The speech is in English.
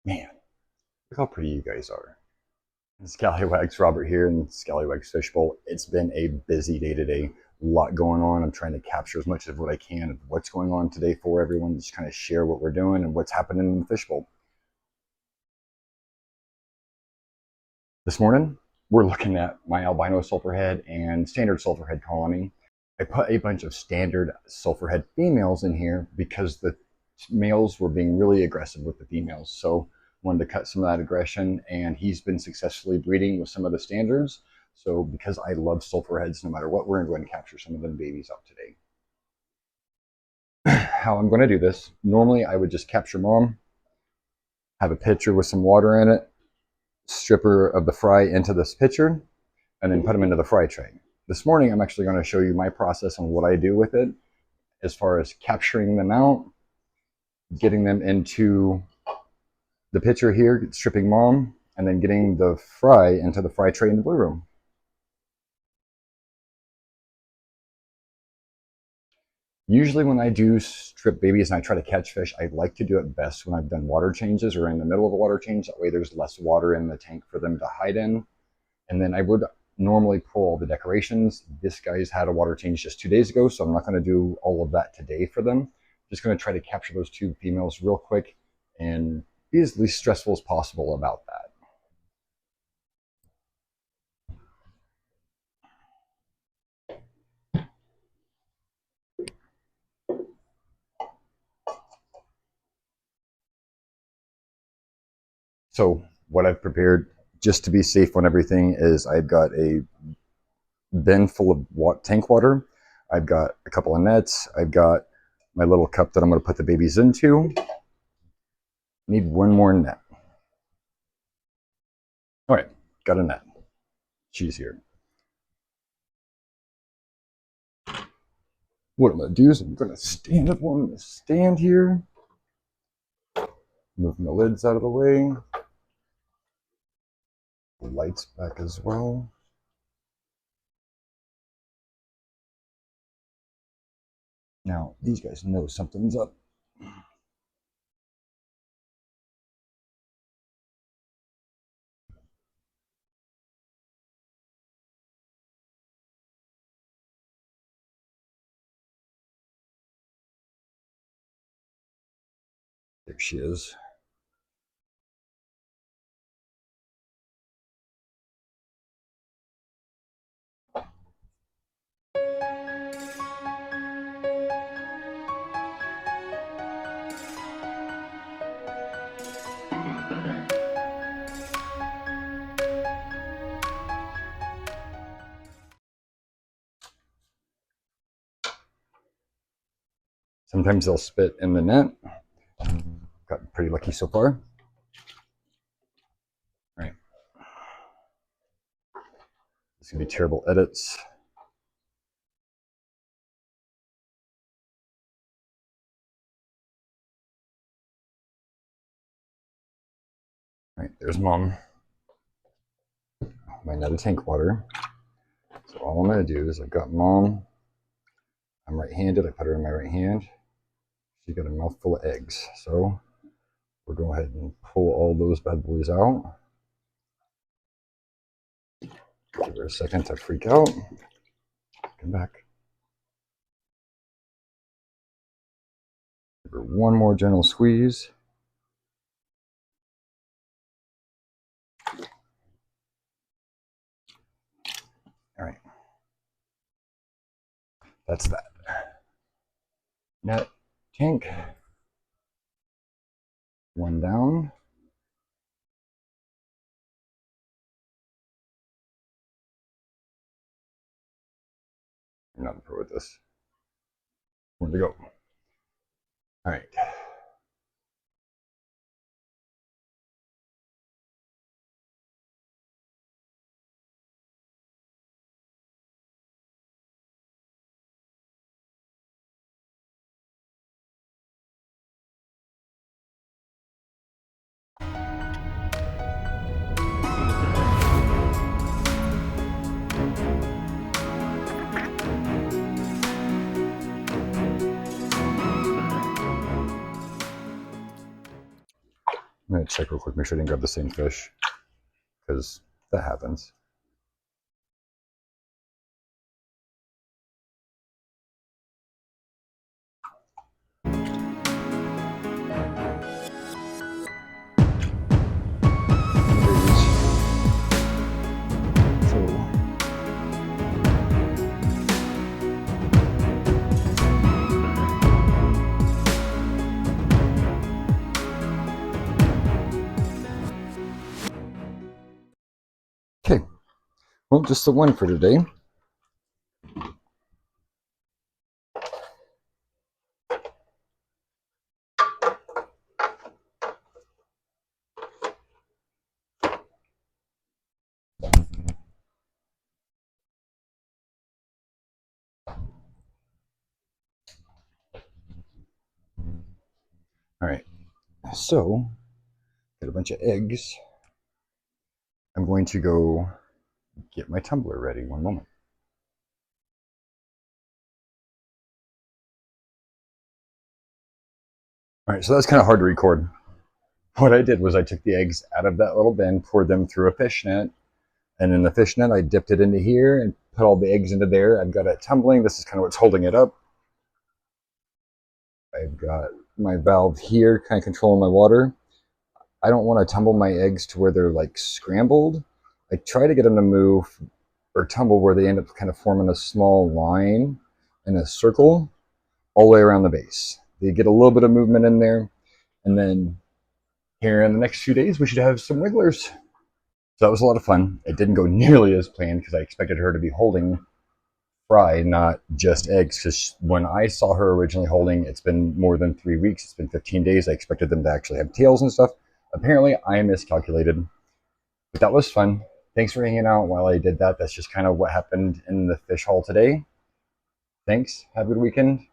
Man, look how pretty you guys are. Scallywags Robert here in Scallywags Fishbowl. It's been a busy day today. A lot going on. I'm trying to capture as much of what I can of what's going on today for everyone. Just kind of share what we're doing and what's happening in the fishbowl. This morning, we're looking at my Albino Sulfurhead and standard Sulfurhead colony. I put a bunch of standard Sulfurhead females in here because the males were being really aggressive with the females. So wanted to cut some of that aggression, and he's been successfully breeding with some of the standards. So because I love Sulfurheads, no matter what, we're going to capture some of them babies out today. How I'm going to do this, normally I would just capture mom, have a pitcher with some water in it, strip her of the fry into this pitcher, and then put them into the fry tray. This morning I'm actually going to show you my process on what I do with it as far as capturing them out, getting them into the pitcher here, stripping mom, and then getting the fry into the fry tray in the blue room. Usually when I do strip babies and I try to catch fish, I like to do it best when I've done water changes or in the middle of a water change. That way there's less water in the tank for them to hide in. And then I would normally pull all the decorations. This guy's had a water change just 2 days ago, so I'm not going to do all of that today for them. Just going to try to capture those two females real quick and be as least stressful as possible about that. So what I've prepared just to be safe on everything is I've got a bin full of tank water. I've got a couple of nets. I've got my little cup that I'm going to put the babies into. Need one more net. All right, got a net. She's here. What I'm going to do is I'm going to stand up on the stand here. Moving the lids out of the way. The lights back as well. Now, these guys know something's up. There she is. Sometimes they'll spit in the net. Gotten pretty lucky so far. All right. It's gonna be terrible edits. All right, there's mom. My net of tank water. So all I'm gonna do is I've got mom. I'm right-handed. I put her in my right hand. She's got a mouthful of eggs. So we'll go ahead and pull all those bad boys out. Give her a second to freak out. Come back. Give her one more gentle squeeze. All right. That's that. Net, tank. One down. I'm not pro with this. Where to go? All right. I'm going to check real quick, make sure I didn't grab the same fish, because that happens. Okay, well, just the one for today. All right, so got a bunch of eggs. I'm going to go get my tumbler ready. One moment. All right, so that's kind of hard to record. What I did was I took the eggs out of that little bin, poured them through a fish net, and in the fish net I dipped it into here and put all the eggs into there. I've got it tumbling. This is kind of what's holding it up. I've got my valve here kind of controlling my water. I don't want to tumble my eggs to where they're like scrambled. I try to get them to move or tumble where they end up kind of forming a small line in a circle all the way around the base. They get a little bit of movement in there, and then here in the next few days we should have some wigglers. So that was a lot of fun. It didn't go nearly as planned because I expected her to be holding fry, not just eggs. Because when I saw her originally holding, it's been more than 3 weeks. It's been 15 days. I expected them to actually have tails and stuff. Apparently, I miscalculated. But that was fun. Thanks for hanging out while I did that. That's just kind of what happened in the fish haul today. Thanks. Have a good weekend.